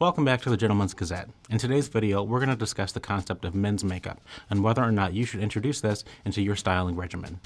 Welcome back to the Gentleman's Gazette. In today's video, we're going to discuss the concept of men's makeup and whether or not you should introduce this into your styling regimen.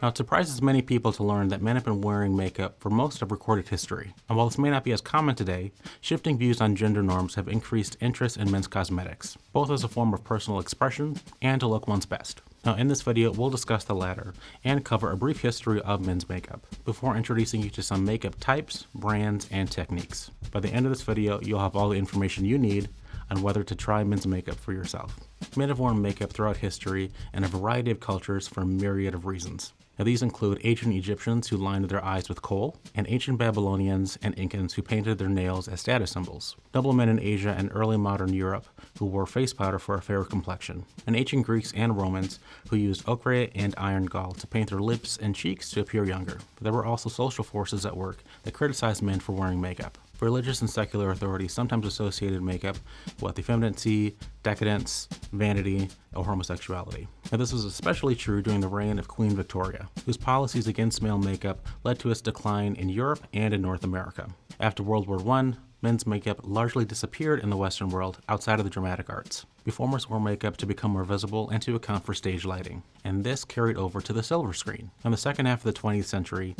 Now, it surprises many people to learn that men have been wearing makeup for most of recorded history. And while this may not be as common today, shifting views on gender norms have increased interest in men's cosmetics, both as a form of personal expression and to look one's best. Now, in this video, we'll discuss the latter and cover a brief history of men's makeup before introducing you to some makeup types, brands, and techniques. By the end of this video, you'll have all the information you need on whether to try men's makeup for yourself. Men have worn makeup throughout history in a variety of cultures for a myriad of reasons. Now, these include ancient Egyptians who lined their eyes with kohl, and ancient Babylonians and Incans who painted their nails as status symbols. Noblemen in Asia and early modern Europe who wore face powder for a fair complexion, and ancient Greeks and Romans who used ochre and iron gall to paint their lips and cheeks to appear younger. There were also social forces at work that criticized men for wearing makeup. Religious and secular authorities sometimes associated makeup with effeminacy, decadence, vanity, or homosexuality. Now, this was especially true during the reign of Queen Victoria, whose policies against male makeup led to its decline in Europe and in North America. After World War I, men's makeup largely disappeared in the Western world outside of the dramatic arts. Performers wore makeup to become more visible and to account for stage lighting, and this carried over to the silver screen. In the second half of the 20th century,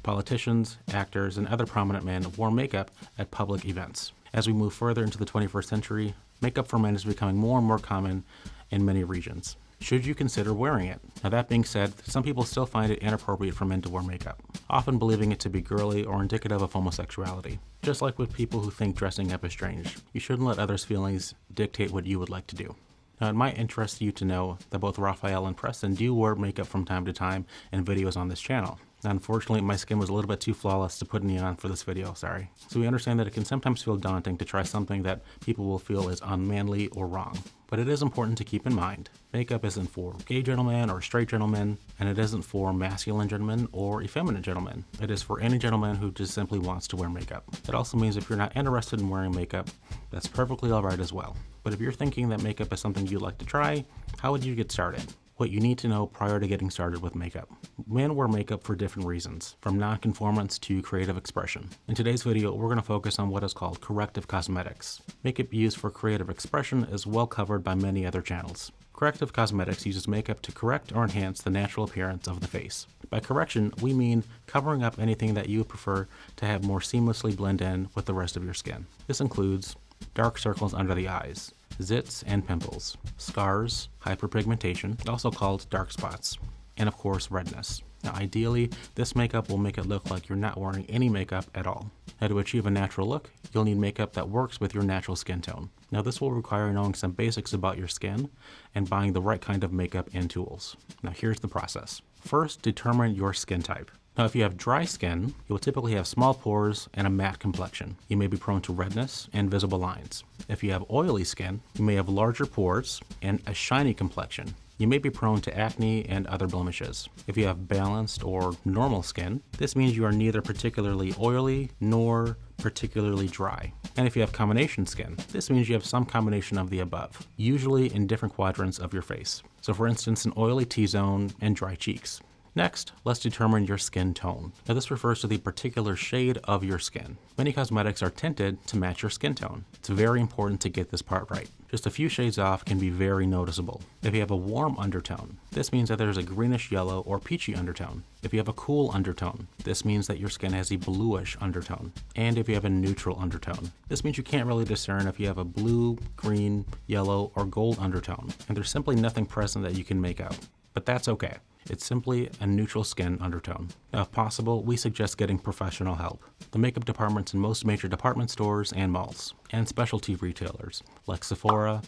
politicians, actors, and other prominent men wore makeup at public events. As we move further into the 21st century, makeup for men is becoming more and more common in many regions. Should you consider wearing it? Now, that being said, some people still find it inappropriate for men to wear makeup, often believing it to be girly or indicative of homosexuality. Just like with people who think dressing up is strange, you shouldn't let others' feelings dictate what you would like to do. Now, it might interest you to know that both Raphael and Preston do wear makeup from time to time in videos on this channel. Now, unfortunately, my skin was a little bit too flawless to put any on for this video, sorry. So we understand that it can sometimes feel daunting to try something that people will feel is unmanly or wrong. But it is important to keep in mind, makeup isn't for gay gentlemen or straight gentlemen, and it isn't for masculine gentlemen or effeminate gentlemen. It is for any gentleman who just simply wants to wear makeup. It also means if you're not interested in wearing makeup, that's perfectly alright as well. But if you're thinking that makeup is something you'd like to try, how would you get started? What you need to know prior to getting started with makeup. Men wear makeup for different reasons, from non-conformance to creative expression. In today's video, we're going to focus on what is called corrective cosmetics. Makeup used for creative expression is well covered by many other channels. Corrective cosmetics uses makeup to correct or enhance the natural appearance of the face. By correction, we mean covering up anything that you would prefer to have more seamlessly blend in with the rest of your skin. This includes dark circles under the eyes, zits and pimples, scars, hyperpigmentation, also called dark spots, and of course redness. Now, ideally, this makeup will make it look like you're not wearing any makeup at all. Now, to achieve a natural look, you'll need makeup that works with your natural skin tone. Now, this will require knowing some basics about your skin and buying the right kind of makeup and tools. Now, here's the process. First, determine your skin type. Now, if you have dry skin, you will typically have small pores and a matte complexion. You may be prone to redness and visible lines. If you have oily skin, you may have larger pores and a shiny complexion. You may be prone to acne and other blemishes. If you have balanced or normal skin, this means you are neither particularly oily nor particularly dry. And if you have combination skin, this means you have some combination of the above, usually in different quadrants of your face. So for instance, an oily T-zone and dry cheeks. Next, let's determine your skin tone. Now, this refers to the particular shade of your skin. Many cosmetics are tinted to match your skin tone. It's very important to get this part right. Just a few shades off can be very noticeable. If you have a warm undertone, this means that there's a greenish yellow or peachy undertone. If you have a cool undertone, this means that your skin has a bluish undertone. And if you have a neutral undertone, this means you can't really discern if you have a blue, green, yellow, or gold undertone, and there's simply nothing present that you can make out. But that's okay. It's simply a neutral skin undertone. Now, if possible, we suggest getting professional help. The makeup departments in most major department stores and malls, and specialty retailers like Sephora,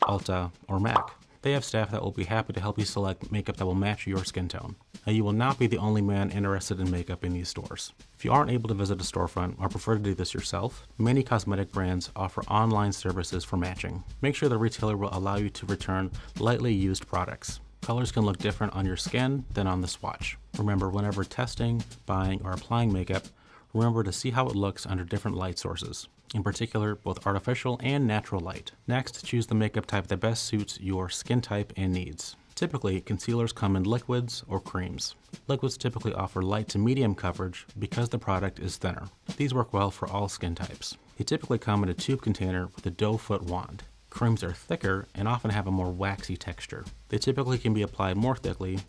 Ulta, or MAC. They have staff that will be happy to help you select makeup that will match your skin tone. Now, you will not be the only man interested in makeup in these stores. If you aren't able to visit a storefront or prefer to do this yourself, many cosmetic brands offer online services for matching. Make sure the retailer will allow you to return lightly used products. Colors can look different on your skin than on the swatch. Remember, whenever testing, buying, or applying makeup, remember to see how it looks under different light sources. in particular both artificial and natural light. Next, choose the makeup type that best suits your skin type and needs. Typically, concealers come in liquids or creams. Liquids typically offer light to medium coverage because the product is thinner. These work well for all skin types. They typically come in a tube container with a doe foot wand. Creams are thicker and often have a more waxy texture. They typically can be applied more thickly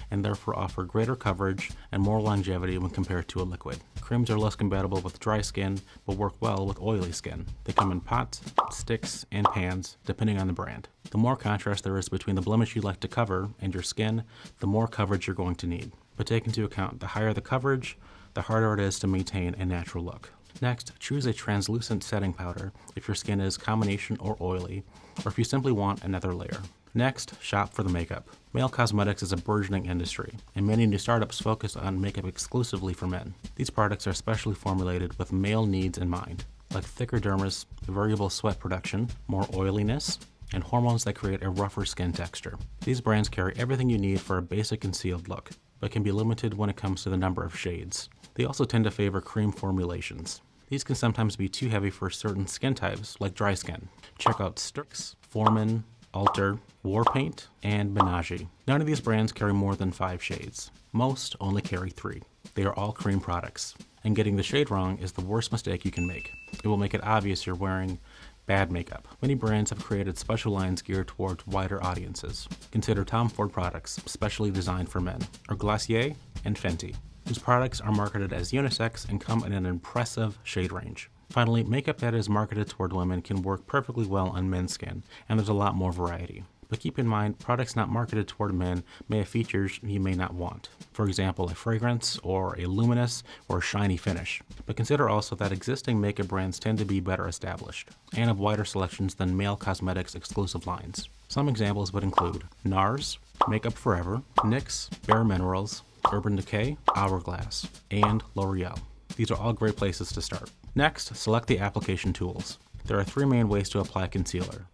and therefore offer greater coverage and more longevity when compared to a liquid. Creams are less compatible with dry skin, but work well with oily skin. They come in pots, sticks, and pans, depending on the brand. The more contrast there is between the blemish you'd like to cover and your skin, the more coverage you're going to need. But take into account the higher the coverage, the harder it is to maintain a natural look. Next, choose a translucent setting powder if your skin is combination or oily, or if you simply want another layer. Next, shop for the makeup. Male cosmetics is a burgeoning industry, and many new startups focus on makeup exclusively for men. These products are specially formulated with male needs in mind, like thicker dermis, variable sweat production, more oiliness, and hormones that create a rougher skin texture. These brands carry everything you need for a basic concealed look, but can be limited when it comes to the number of shades. They also tend to favor cream formulations. These can sometimes be too heavy for certain skin types, like dry skin. Check out Sturks, Foreman, Alter, Warpaint, and Menage. None of these brands carry more than 5 shades. Most only carry 3. They are all cream products, and getting the shade wrong is the worst mistake you can make. It will make it obvious you're wearing bad makeup. Many brands have created special lines geared towards wider audiences. Consider Tom Ford products specially designed for men, or Glossier and Fenty, whose products are marketed as unisex and come in an impressive shade range. Finally, makeup that is marketed toward women can work perfectly well on men's skin, and there's a lot more variety. But keep in mind, products not marketed toward men may have features you may not want. For example, a fragrance or a luminous or shiny finish. But consider also that existing makeup brands tend to be better established and have wider selections than male cosmetics exclusive lines. Some examples would include NARS, Makeup Forever, NYX, Bare Minerals, Urban Decay, Hourglass, and L'Oreal. These are all great places to start. Next, select the application tools. There are 3 main ways to apply concealer.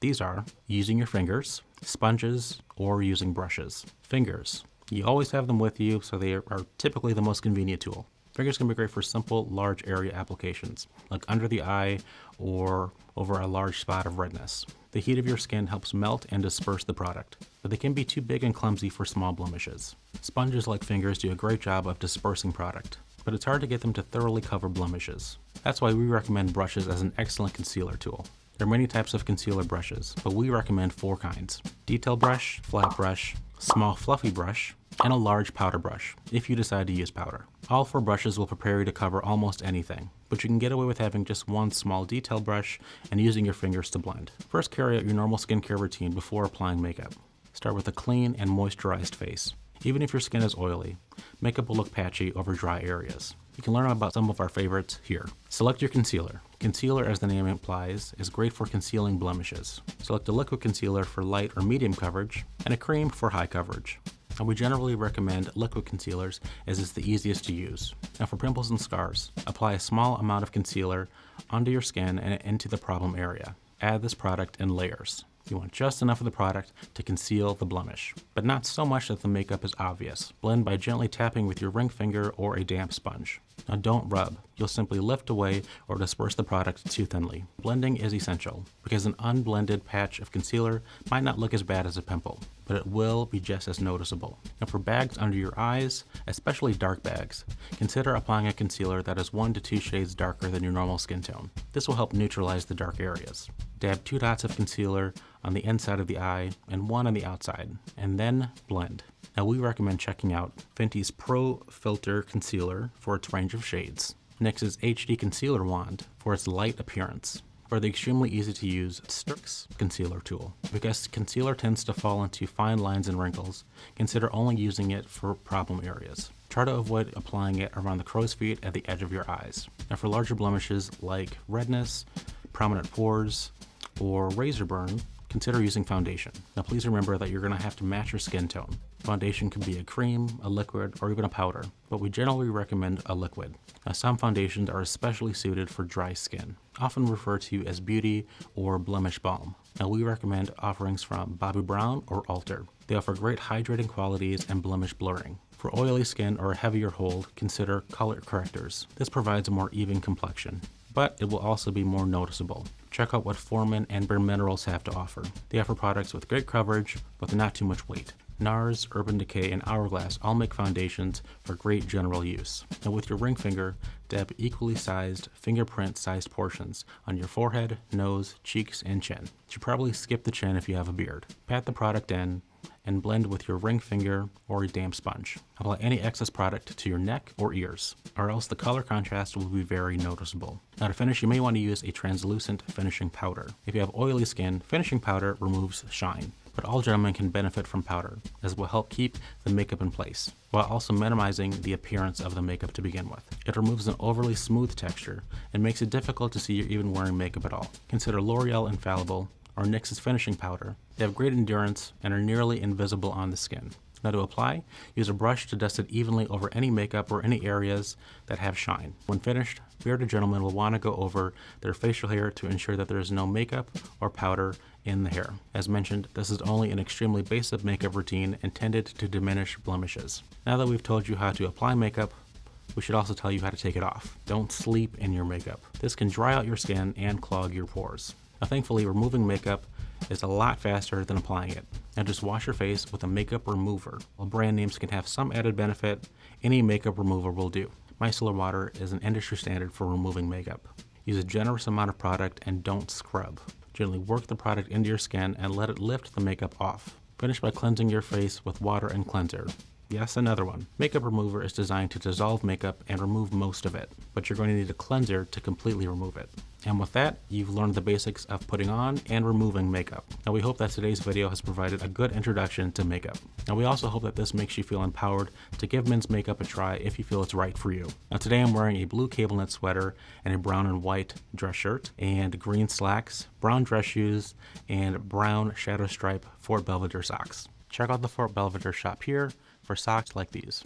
These are using your fingers, sponges, or using brushes. Fingers. You always have them with you, so they are typically the most convenient tool. Fingers can be great for simple, large area applications, like under the eye or over a large spot of redness. The heat of your skin helps melt and disperse the product, but they can be too big and clumsy for small blemishes. Sponges, like fingers, do a great job of dispersing product, but it's hard to get them to thoroughly cover blemishes. That's why we recommend brushes as an excellent concealer tool. There are many types of concealer brushes, but we recommend 4 kinds: detail brush, flat brush, small fluffy brush, and a large powder brush, if you decide to use powder. All 4 brushes will prepare you to cover almost anything, but you can get away with having just one small detail brush and using your fingers to blend. First, carry out your normal skincare routine before applying makeup. Start with a clean and moisturized face. Even if your skin is oily, makeup will look patchy over dry areas. You can learn about some of our favorites here. Select your concealer. Concealer, as the name implies, is great for concealing blemishes. Select a liquid concealer for light or medium coverage, and a cream for high coverage. And we generally recommend liquid concealers as it's the easiest to use. Now for pimples and scars, apply a small amount of concealer onto your skin and into the problem area. Add this product in layers. You want just enough of the product to conceal the blemish, but not so much that the makeup is obvious. Blend by gently tapping with your ring finger or a damp sponge. Now don't rub. You'll simply lift away or disperse the product too thinly. Blending is essential because an unblended patch of concealer might not look as bad as a pimple, but it will be just as noticeable. Now for bags under your eyes, especially dark bags, consider applying a concealer that is 1 to 2 shades darker than your normal skin tone. This will help neutralize the dark areas. Dab 2 dots of concealer on the inside of the eye and 1 on the outside, and then blend. Now we recommend checking out Fenty's Pro Filter Concealer for its range of shades, NYX's HD Concealer Wand for its light appearance, or the extremely easy to use Sturks Concealer Tool. Because concealer tends to fall into fine lines and wrinkles, consider only using it for problem areas. Try to avoid applying it around the crow's feet at the edge of your eyes. Now for larger blemishes like redness, prominent pores, or razor burn, consider using foundation. Now please remember that you're going to have to match your skin tone. Foundation could be a cream, a liquid, or even a powder, but we generally recommend a liquid. Now some foundations are especially suited for dry skin, often referred to as beauty or blemish balm. Now we recommend offerings from Bobbi Brown or Alter. They offer great hydrating qualities and blemish blurring. For oily skin or a heavier hold, consider color correctors. This provides a more even complexion. but it will also be more noticeable. Check out what Foreman and Bare Minerals have to offer. They offer products with great coverage, but not too much weight. NARS, Urban Decay, and Hourglass all make foundations for great general use. And with your ring finger, dab equally sized, fingerprint-sized portions on your forehead, nose, cheeks, and chin. You should probably skip the chin if you have a beard. Pat the product in, and blend with your ring finger or a damp sponge. Apply any excess product to your neck or ears, or else the color contrast will be very noticeable. Now to finish, you may want to use a translucent finishing powder. If you have oily skin, finishing powder removes shine, but all gentlemen can benefit from powder, as it will help keep the makeup in place, while also minimizing the appearance of the makeup to begin with. It removes an overly smooth texture and makes it difficult to see you're even wearing makeup at all. Consider L'Oreal Infallible or NYX's finishing powder. They have great endurance and are nearly invisible on the skin. Now to apply, use a brush to dust it evenly over any makeup or any areas that have shine. When finished, bearded gentlemen will want to go over their facial hair to ensure that there is no makeup or powder in the hair. As mentioned, this is only an extremely basic makeup routine intended to diminish blemishes. Now that we've told you how to apply makeup, we should also tell you how to take it off. Don't sleep in your makeup. This can dry out your skin and clog your pores. Now thankfully, removing makeup is a lot faster than applying it. Now just wash your face with a makeup remover. While brand names can have some added benefit, any makeup remover will do. Micellar water is an industry standard for removing makeup. Use a generous amount of product and don't scrub. Gently work the product into your skin and let it lift the makeup off. Finish by cleansing your face with water and cleanser. Yes, another one. Makeup remover is designed to dissolve makeup and remove most of it, but you're going to need a cleanser to completely remove it. And with that, you've learned the basics of putting on and removing makeup. Now we hope that today's video has provided a good introduction to makeup. Now we also hope that this makes you feel empowered to give men's makeup a try if you feel it's right for you. Now today I'm wearing a blue cable knit sweater and a brown and white dress shirt and green slacks, brown dress shoes, and brown shadow stripe Fort Belvedere socks. Check out the Fort Belvedere shop here for socks like these.